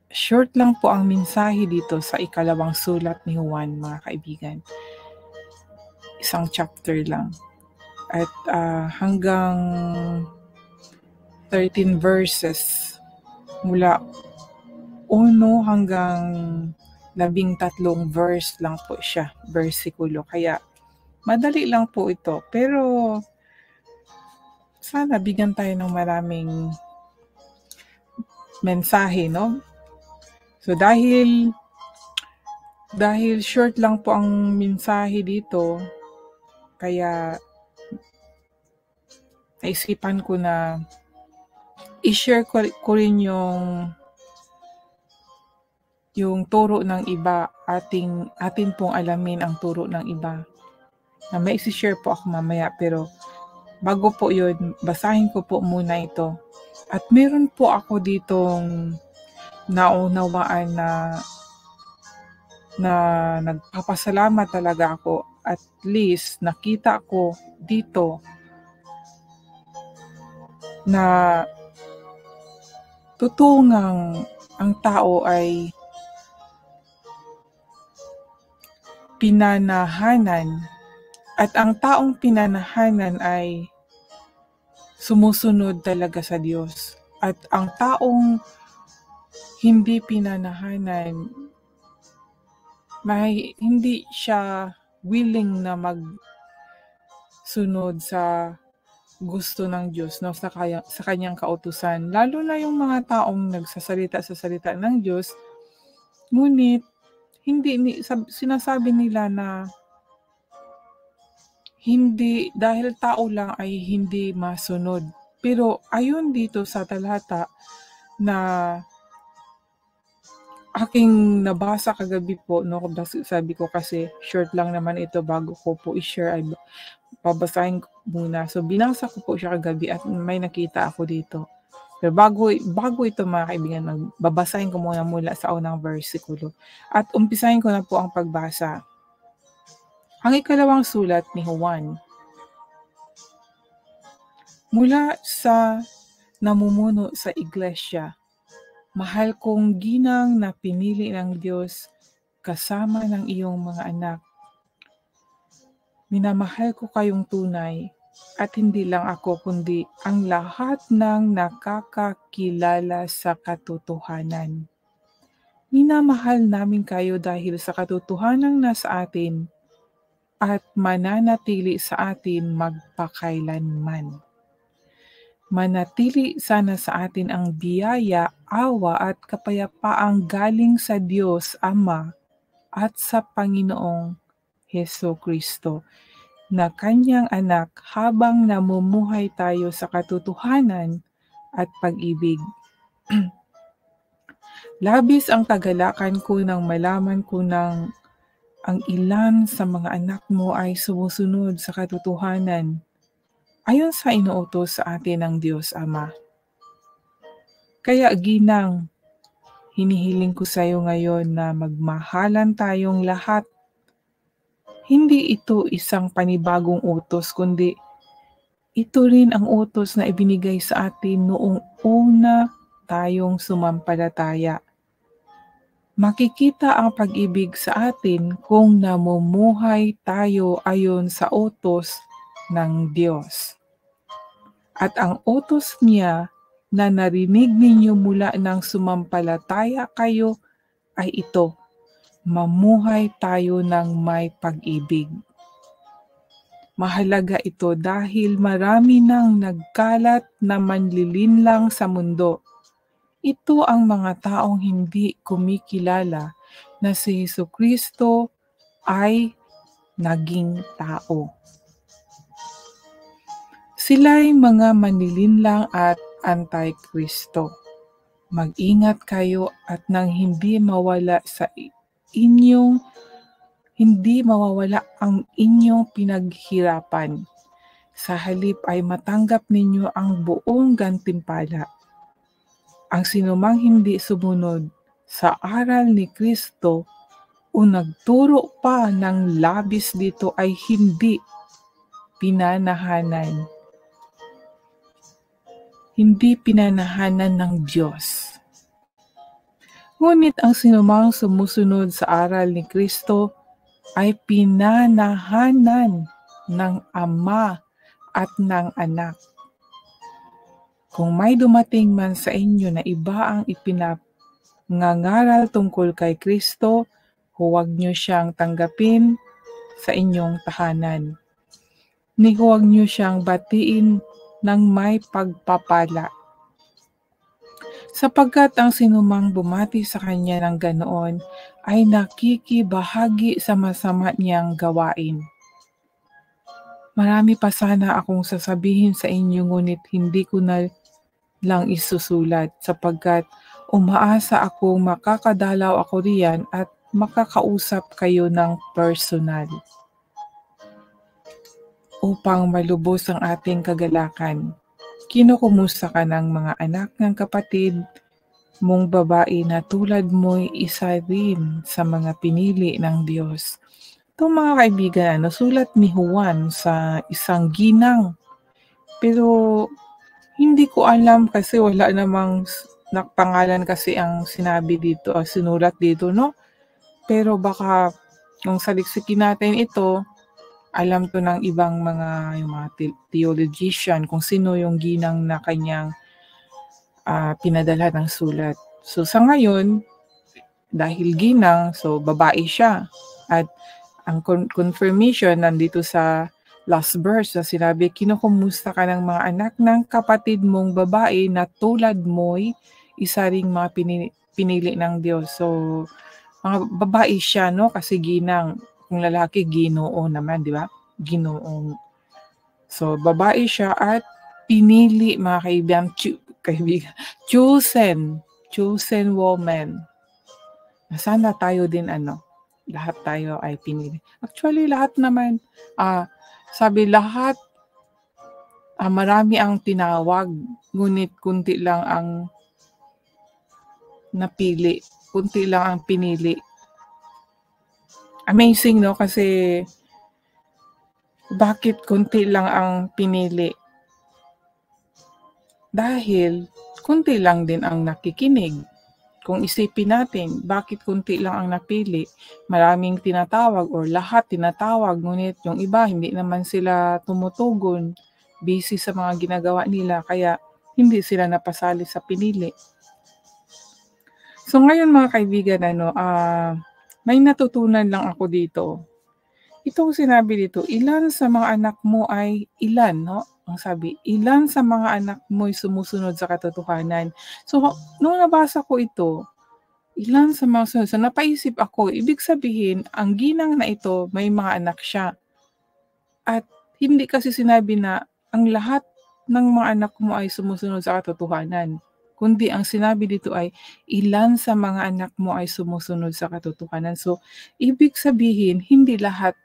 short lang po ang mensahe dito sa ikalawang sulat ni Juan, mga kaibigan. Isang chapter lang. At hanggang 13 verses mula 1 hanggang 13 verse lang po siya, versikulo. Kaya madali lang po ito. Pero sana bigyan tayo ng maraming mensahe, no? So dahil short lang po ang mensahe dito, kaya naisipan ko na i-share ko rin yung turo ng iba, atin pong alamin ang turo ng iba. Na may isi-share po ako mamaya, pero bago po yun, basahin ko po muna ito. At meron po ako ditong naunawaan na nagpapasalamat talaga ako. At least nakita ko dito na totoo ngang ang tao ay pinanahanan, at ang taong pinanahanan ay sumusunod talaga sa Diyos. At ang taong hindi pinanahanan, hindi siya willing na magsunod sa gusto ng Diyos, no, sa kanyang kautusan. Lalo na yung mga taong nagsasalita sa salita ng Diyos, ngunit sinasabi nila na hindi, dahil tao lang ay hindi masunod. Pero ayon dito sa talata na aking nabasa kagabi po, no, sabi ko kasi short lang naman ito, bago ko po i-share ay babasahin ko muna. So binasa ko po siya kagabi at may nakita ako dito. Pero bago ito, mga kaibigan, babasahin ko muna sa unang versikulo. At umpisahin ko na po ang pagbasa. Ang ikalawang sulat ni Juan. Mula sa namumuno sa iglesia, mahal kong ginang na pinili ng Diyos kasama ng iyong mga anak. Minamahal ko kayong tunay, at hindi lang ako kundi ang lahat ng nakakakilala sa katotohanan. Minamahal namin kayo dahil sa katotohanang nasa atin at mananatili sa atin magpakailanman. Manatili sana sa atin ang biyaya, awa at kapayapaang galing sa Diyos Ama at sa Panginoong Hesukristo, na kanyang anak, habang namumuhay tayo sa katotohanan at pag-ibig. Labis ang kagalakan ko nang malaman ko ang ilan sa mga anak mo ay sumusunod sa katotohanan, ayon sa inuutos sa atin ng Diyos Ama. Kaya ginang, hinihiling ko sa iyo ngayon na magmahalan tayong lahat. Hindi ito isang panibagong utos, kundi ito rin ang utos na ibinigay sa atin noong una tayong sumampalataya. Makikita ang pag-ibig sa atin kung namumuhay tayo ayon sa utos ng Diyos. At ang utos niya na narinig ninyo mula nang sumampalataya kayo ay ito: mamuhay tayo ng may pag-ibig. Mahalaga ito dahil marami nang nagkalat na manlilinlang sa mundo. Ito ang mga taong hindi kumikilala na si Hesukristo ay naging tao. Sila'y mga manlilinlang at antikristo. Mag-ingat kayo at nang hindi mawala ang inyong pinaghirapan. Sa halip ay matanggap ninyo ang buong gantimpala. Ang sinumang hindi sumunod sa aral ni Kristo o nagturo pa ng labis dito ay hindi pinanahanan. Hindi pinanahanan ng Diyos. Ngunit ang sinumang sumusunod sa aral ni Kristo ay pinanahanan ng Ama at ng Anak. Kung may dumating man sa inyo na iba ang ipinangangaral tungkol kay Kristo, huwag niyo siyang tanggapin sa inyong tahanan. Ni huwag niyo siyang batiin ng may pagpapala. Sapagkat ang sinumang bumati sa kanya ng ganoon ay nakikibahagi sa masama niyang gawain. Marami pa sana akong sasabihin sa inyo ngunit hindi ko na lang isusulat sapagkat umaasa akong makakadalaw ako riyan at makakausap kayo ng personal upang malubos ang ating kagalakan. Kinukumusta ka ng mga anak ng kapatid mong babae na tulad mo'y isa rin sa mga pinili ng Diyos. Ito mga kaibigan, sulat ni Juan sa isang ginang. Pero hindi ko alam kasi wala namang pangalan kasi ang sinabi dito, sinulat dito, no? Pero baka kung saliksikin natin ito, alam to ng ibang yung mga theologian kung sino yung ginang na kanyang pinadala ng sulat. So sa ngayon, dahil ginang, so babae siya. At ang confirmation nandito sa last verse na sinabi, kinukumusta ka ng mga anak ng kapatid mong babae na tulad mo'y isa ring mga pinili ng Diyos. So, mga babae siya, no? Kasi ginang. Kung lalaki, Ginoo naman, di ba? Ginoong. So, babae siya at pinili, mga kaibigan, chosen woman. Sana tayo din lahat tayo ay pinili. Actually, lahat naman, sabi lahat, marami ang tinawag, ngunit kunti lang ang napili, kunti lang ang pinili. Amazing, no? Kasi bakit kunti lang ang pinili? Dahil kunti lang din ang nakikinig. Kung isipin natin, bakit kunti lang ang napili? Maraming tinatawag or lahat tinatawag, ngunit yung iba hindi naman sila tumutugon, busy sa mga ginagawa nila, kaya hindi sila napasali sa pinili. So ngayon mga kaibigan, may natutunan lang ako dito. Itong sinabi dito, ilan sa mga anak mo ay ilan, no? Ang sabi, ilan sa mga anak mo ay sumusunod sa katotohanan. So, nung nabasa ko ito, ilan sa mga sunod, so napaisip ako, ibig sabihin, ang ginang na ito, may mga anak siya. At hindi kasi sinabi na ang lahat ng mga anak mo ay sumusunod sa katotohanan. Kundi ang sinabi dito ay, ilan sa mga anak mo ay sumusunod sa katotohanan. So, ibig sabihin, hindi lahat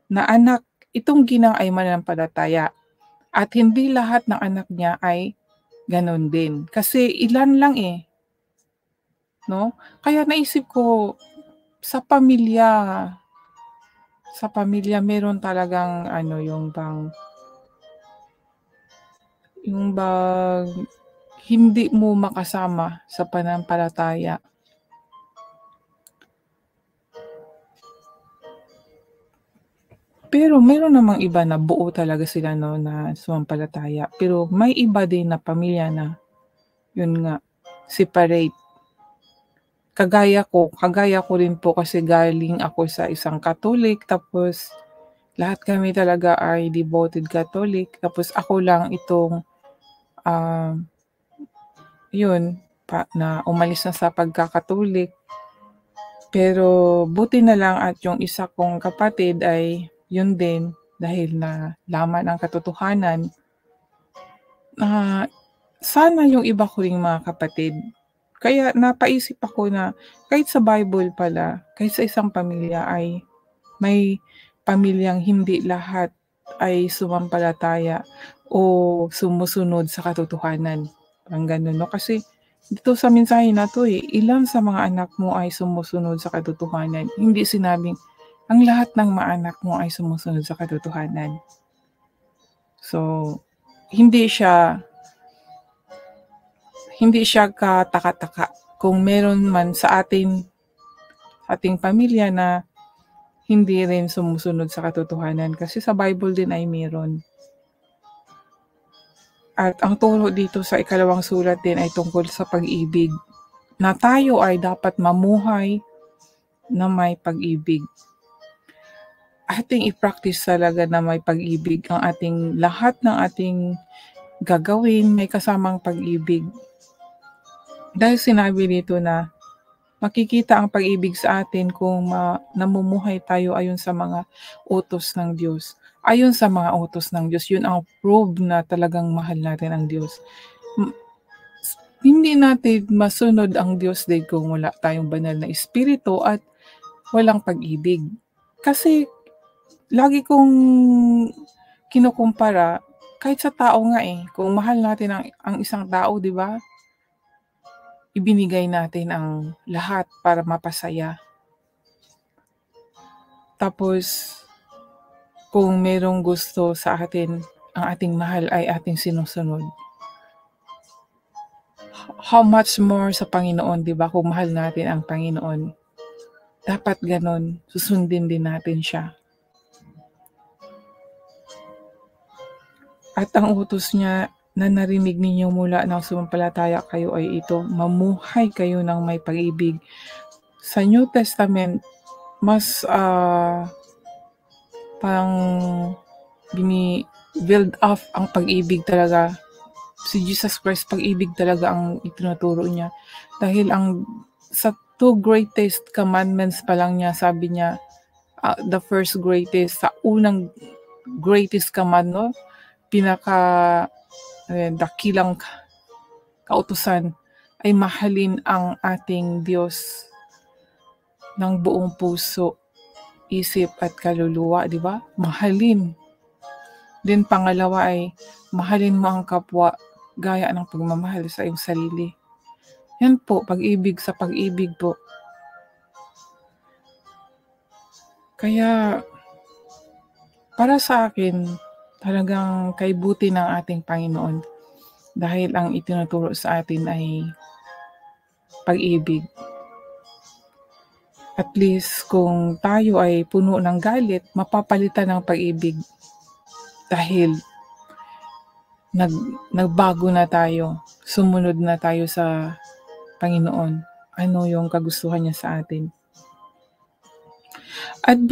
na anak, itong ginang ay mananampalataya. At hindi lahat ng anak niya ay ganon din. Kasi ilan lang no? Kaya naisip ko, sa pamilya meron talagang yung bang hindi mo makasama sa pananampalataya. Pero meron namang iba na buo talaga sila, no, na sumampalataya. Pero may iba din na pamilya na, yun nga, separate. Kagaya ko rin po kasi galing ako sa isang Catholic, tapos lahat kami talaga ay devoted Catholic. Tapos ako lang itong, na umalis na sa pagkakatolik. Pero buti na lang at yung isa kong kapatid ay yun din, dahil na laman ang katotohanan. Sana yung iba ko ring mga kapatid. Kaya napaisip ako na kahit sa Bible pala, kahit sa isang pamilya ay may pamilyang hindi lahat ay sumampalataya o sumusunod sa katotohanan. Parang ganun, no? Kasi dito sa mensahe na to, ilan sa mga anak mo ay sumusunod sa katotohanan. Hindi sinabing ang lahat ng mga anak mo ay sumusunod sa katotohanan. So, hindi siya kataka-taka. Kung meron man sa ating pamilya na hindi rin sumusunod sa katotohanan, kasi sa Bible din ay meron. At ang turo dito sa ikalawang sulat din ay tungkol sa pag-ibig, na tayo ay dapat mamuhay na may pag-ibig. Ating i-practice talaga na may pag-ibig. Ang lahat ng ating gagawin may kasamang pag-ibig. Dahil sinabi dito na makikita ang pag-ibig sa atin kung namumuhay tayo ayon sa mga utos ng Diyos. Ayon sa mga utos ng Diyos, yun ang proof na talagang mahal natin ang Diyos. Hindi natin masunod ang Diyos din kung wala tayong banal na espiritu at walang pag-ibig. Kasi lagi kong kinukumpara, kahit sa tao nga kung mahal natin ang isang tao, di ba? Ibinigay natin ang lahat para mapasaya. Tapos, kung merong gusto sa atin, ang ating mahal ay ating sinusunod. How much more sa Panginoon, di ba? Kung mahal natin ang Panginoon, dapat ganon, susundin din natin siya. At ang utos niya na narinig ninyo mula nang sumampalataya kayo ay ito, mamuhay kayo ng may pag-ibig. Sa New Testament, mas parang build up ang pag-ibig talaga. Si Jesus Christ, pag-ibig talaga ang itinuturo niya. Dahil sa 2 greatest commandments pa lang niya, sabi niya, the first greatest, sa unang greatest command, no? Dakilang kautusan ay mahalin ang ating Diyos ng buong puso, isip at kaluluwa, di ba? Mahalin. Then pangalawa ay mahalin mo ang kapwa gaya ng pagmamahal sa iyong sarili. Yan po, pag-ibig sa pag-ibig po. Kaya para sa akin, talagang kaibuti ng ating Panginoon dahil ang itinuturo sa atin ay pag-ibig. At least kung tayo ay puno ng galit, mapapalitan ng pag-ibig dahil nagbago na tayo, sumunod na tayo sa Panginoon. Ano yung kagustuhan niya sa atin. At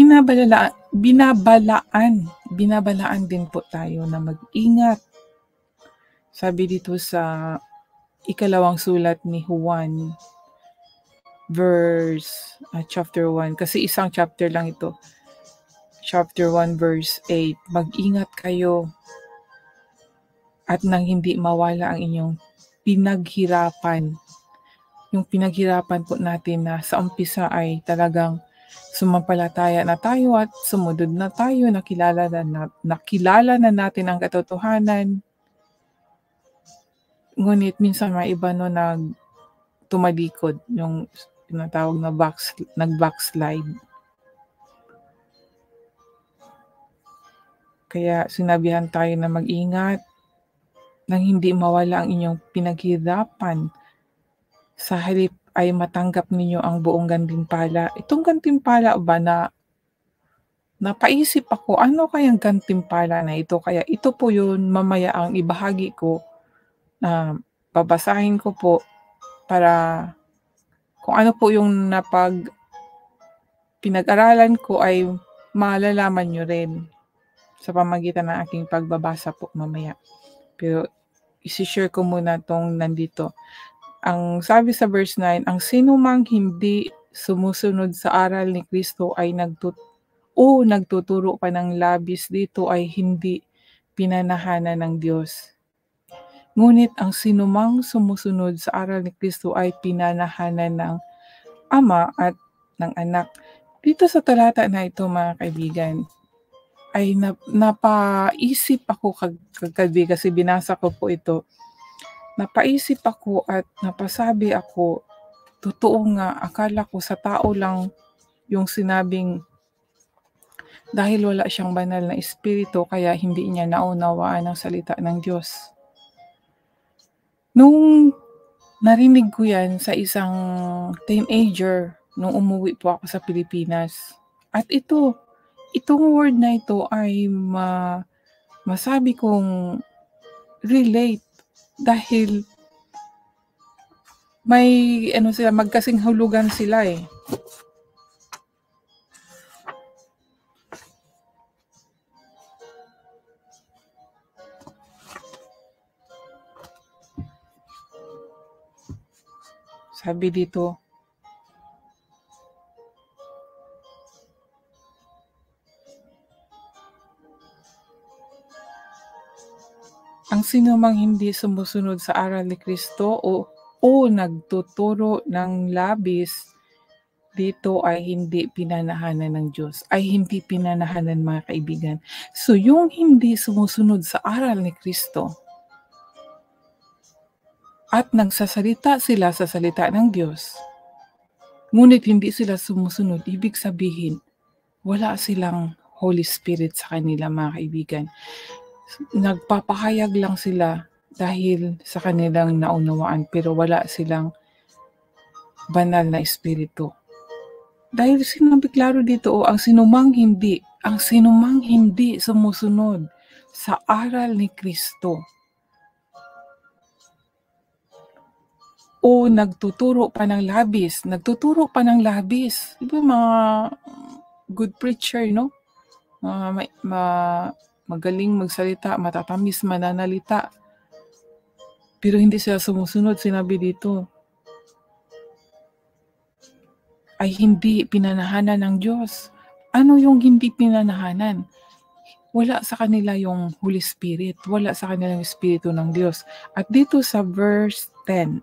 binabalaan din po tayo na mag-ingat. Sabi dito sa ikalawang sulat ni Juan, chapter 1, kasi isang chapter lang ito. Chapter 1 verse 8, mag-ingat kayo at nang hindi mawala ang inyong pinaghirapan. Yung pinaghirapan po natin na sa umpisa ay talagang sumampalataya na tayo at sumunod na tayo, nakilala na natin ang katotohanan. Ngunit minsan may iba tumalikod, yung tinatawag na nag-backslide. Kaya sinabihan tayo na mag-ingat nang hindi mawala ang inyong pinaghirapan. Sa halip ay matanggap ninyo ang buong gantimpala. Itong gantimpala ba na napaisip ako, ano kayang gantimpala na ito? Kaya ito po yun, mamaya ang ibahagi ko na babasahin ko po para kung ano po yung pinag-aralan ko ay malalaman nyo rin sa pamagitan ng aking pagbabasa po mamaya. Pero isi-share ko muna tong nandito. Ang sabi sa verse 9, ang sinumang hindi sumusunod sa aral ni Kristo ay nagtuturo pa ng labis dito ay hindi pinanahanan ng Diyos. Ngunit ang sinumang sumusunod sa aral ni Kristo ay pinanahanan ng Ama at ng Anak. Dito sa talata na ito, mga kaibigan, ay napaisip ako kagabi kasi binasa ko po ito. Napaisip ako at napasabi ako, totoo nga, akala ko sa tao lang yung sinabing dahil wala siyang banal na espiritu kaya hindi niya naunawaan ang salita ng Diyos. Nung Narinig ko yan sa isang teenager nung umuwi po ako sa Pilipinas. At itong word na ito ay masabi kong relate dahil may sila, magkasing hulugan sila eh. Sabi dito, ang sinumang hindi sumusunod sa aral ni Kristo o nagtuturo ng labis dito ay hindi pinanahanan ng Diyos, ay hindi pinanahanan mga kaibigan. So yung hindi sumusunod sa aral ni Kristo at nagsasalita sila sa salita ng Diyos, ngunit hindi sila sumusunod, ibig sabihin, wala silang Holy Spirit sa kanila mga kaibigan. Nagpapahayag lang sila dahil sa kanilang naunawaan pero wala silang banal na espiritu. Dahil sinabi klaro dito, ang sinumang hindi sumusunod sa aral ni Kristo o nagtuturo pa ng labis. Diba mga good preacher, no? Magaling magsalita, matatamis, mananalita. Pero hindi sila sumusunod, sinabi dito, ay hindi pinanahanan ng Diyos. Ano yung hindi pinanahanan? Wala sa kanila yung Holy Spirit. Wala sa kanila yung Espiritu ng Diyos. At dito sa verse 10,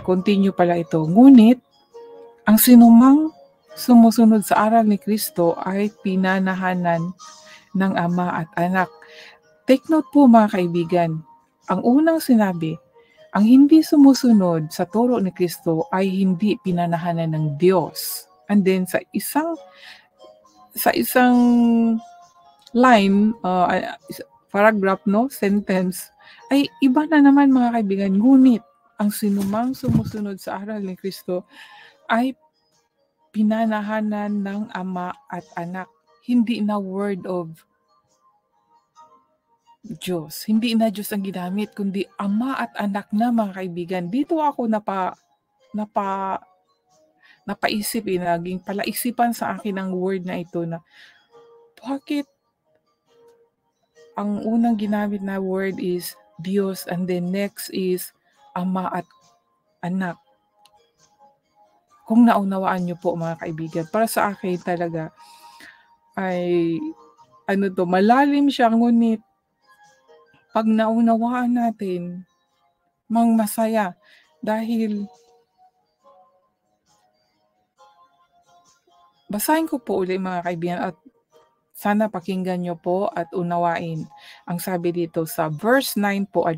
continue pala ito. Ngunit, ang sinumang sumusunod sa aral ni Kristo ay pinanahanan ng Ama at Anak. Take note po mga kaibigan, ang unang sinabi, ang hindi sumusunod sa turo ni Kristo ay hindi pinanahanan ng Diyos. And then sa isang line, paragraph, no, sentence, ay iba na naman mga kaibigan. Ngunit ang sinumang sumusunod sa aral ni Kristo ay pinanahanan ng Ama at Anak. Hindi na word of Diyos. Hindi na Diyos ang ginamit, kundi Ama at Anak na mga kaibigan. Dito ako napaisip, naging palaisipan sa akin ang word na ito na bakit ang unang ginamit na word is Diyos and then next is Ama at Anak. Kung naunawaan niyo po mga kaibigan, para sa akin talaga ay malalim siya, ngunit pag naunawaan natin, masaya dahil basahin ko po ulit mga kaibigan at sana pakinggan nyo po at unawain. Ang sabi dito sa verse 9 po,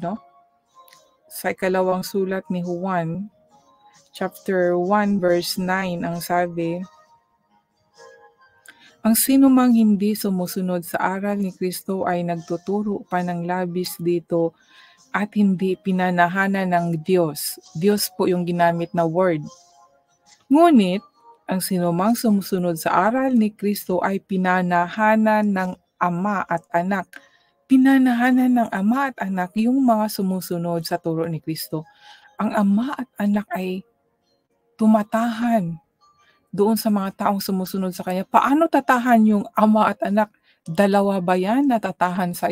sa ikalawang sulat ni Juan, chapter 1 verse 9, ang sabi, ang sinumang hindi sumusunod sa aral ni Kristo ay nagtuturo pa ng labis dito at hindi pinanahanan ng Diyos. Diyos po yung ginamit na word. Ngunit, ang sinumang sumusunod sa aral ni Kristo ay pinanahanan ng Ama at Anak. Pinanahanan ng Ama at Anak yung mga sumusunod sa turo ni Kristo. Ang Ama at Anak ay tumatahan doon sa mga taong sumusunod sa Kanya. Paano tatahan yung Ama at Anak? Dalawa ba yan natatahan sa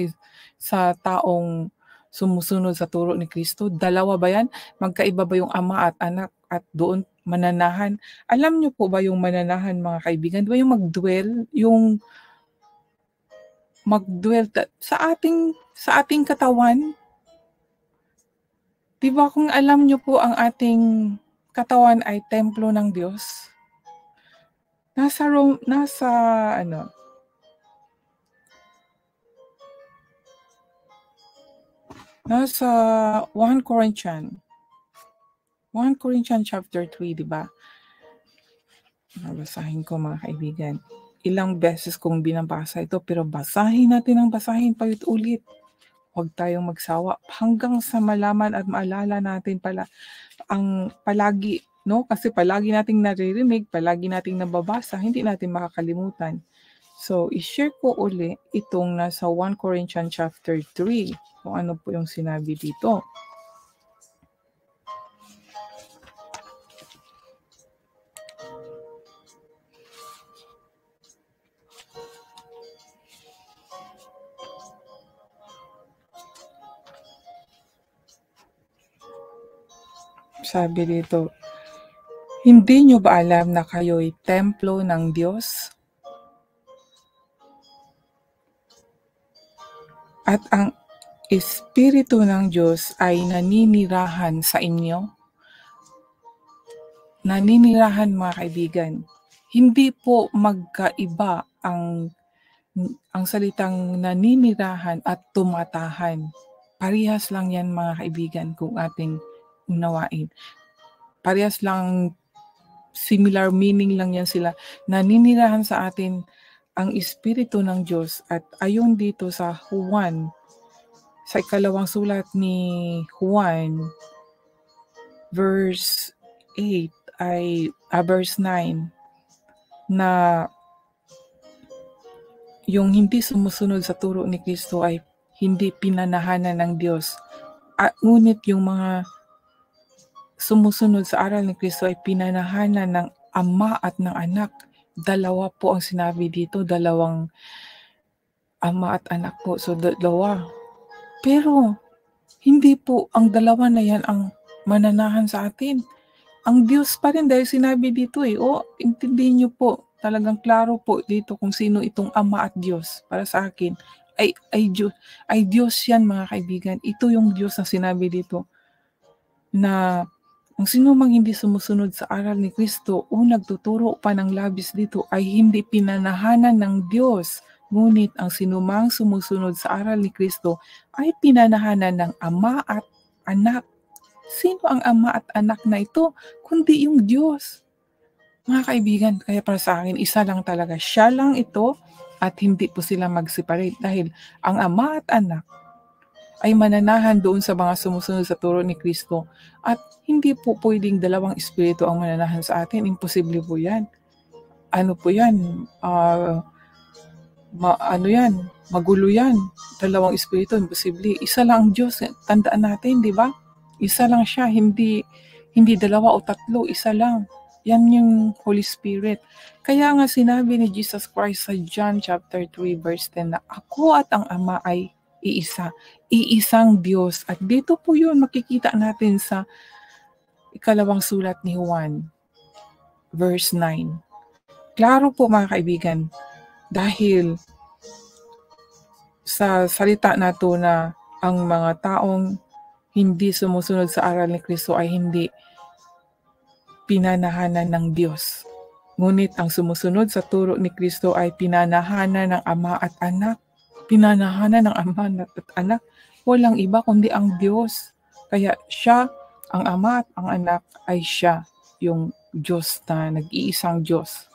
taong sumusunod sa turo ni Kristo? Dalawa ba yan? Magkaiba ba yung Ama at Anak at doon mananahan? Alam niyo po ba yung mananahan mga kaibigan? Di ba yung magdwell sa ating katawan? Di ba kung alam niyo po ang ating katawan ay templo ng Diyos? Nasa 1 Corinthians chapter 3, di ba? Basahin ko mga kaibigan. Ilang beses kong binabasa ito pero basahin natin ang basahin pa ulit. huwag tayong magsawa hanggang sa malaman at maalala natin ang palagi, 'no, kasi palagi nating naririnig, palagi nating nababasa, hindi natin makakalimutan. So, i-share ko uli itong nasa 1 Corinthians chapter 3, kung ano po yung sinabi dito. Sabi dito, hindi nyo ba alam na kayo'y templo ng Diyos? At ang Espiritu ng Diyos ay naninirahan sa inyo? Naninirahan, mga kaibigan. Hindi po magkaiba ang salitang naninirahan at tumatahan. Parehas lang yan, mga kaibigan, kung ating unawain. Parehas lang, similar meaning lang yan sila. Naninirahan sa atin ang Espiritu ng Diyos, at ayon dito sa Juan, sa ikalawang sulat ni Juan, verse 8 verse 9, na yung hindi sumusunod sa turo ni Kristo ay hindi pinanahanan ng Diyos. Ngunit yung mga sumusunod sa aral ni Kristo ay pinanahanan ng Ama at ng Anak. Dalawa po ang sinabi dito, dalawang Ama at Anak po. So, dalawa. Pero, hindi po ang dalawa na yan ang mananahan sa atin. Ang Diyos pa rin, dahil sinabi dito intindihin niyo po, talagang klaro po dito kung sino itong Ama at Diyos. Para sa akin, ay Diyos yan, mga kaibigan. Ito yung Diyos na sinabi dito, na ang sino mang hindi sumusunod sa aral ni Kristo o nagtuturo pa ng labis dito ay hindi pinanahanan ng Diyos. Ngunit ang sinumang sumusunod sa aral ni Kristo ay pinanahanan ng Ama at Anak. Sino ang Ama at Anak na ito? Kundi yung Diyos. Mga kaibigan, kaya para sa akin, isa lang talaga. Siya lang ito at hindi po sila mag-separate dahil ang Ama at Anak ay mananahan doon sa mga sumusunod sa turo ni Kristo. At hindi po pwedeng dalawang espiritu ang mananahan sa atin. Imposible po yan. Ano po yan? Magulo yan. Dalawang espiritu, imposible. Isa lang ang Diyos. Tandaan natin, di ba? Isa lang siya, hindi dalawa o tatlo, isa lang. Yan yung Holy Spirit. Kaya nga sinabi ni Jesus Christ sa John chapter 3 verse 10 na ako at ang Ama ay iisa. Iisang Diyos. At dito po yun makikita natin sa ikalawang sulat ni Juan verse 9. Klaro po, mga kaibigan, dahil sa salita na to na ang mga taong hindi sumusunod sa aral ni Kristo ay hindi pinanahanan ng Diyos. Ngunit ang sumusunod sa turo ni Kristo ay pinanahanan ng Ama at Anak. Pinanahanan ng Ama at Anak. Walang iba kundi ang Diyos. Kaya siya, ang Ama at ang Anak, ay siya, yung Diyos na nag-iisang Diyos.